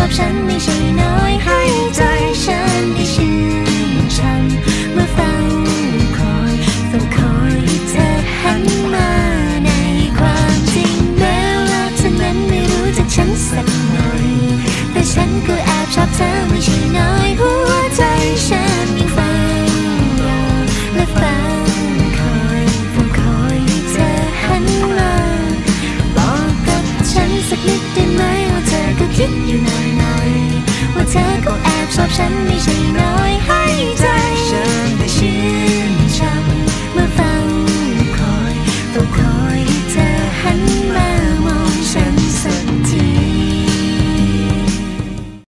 อบฉันไม่ใช่น้อยให้ใจฉันได้ชื่นช่ำเมื่อเฝ้าคอยให้เธอหันมาในความจริงแม้ว่าเธอนั้นไม่รู้จักฉันสักหน่อยแต่ฉันก็แอบชอบเธอไม่ใช่น้อยหัวใจฉันยังเฝ้ารอและเฝ้าคอยให้เธอหันมาบอกกับฉันสักนิดได้ไหมว่าเธอก็คิดอยู่หน่อยว่าเธอก็แอบชอบฉันไม่ใช่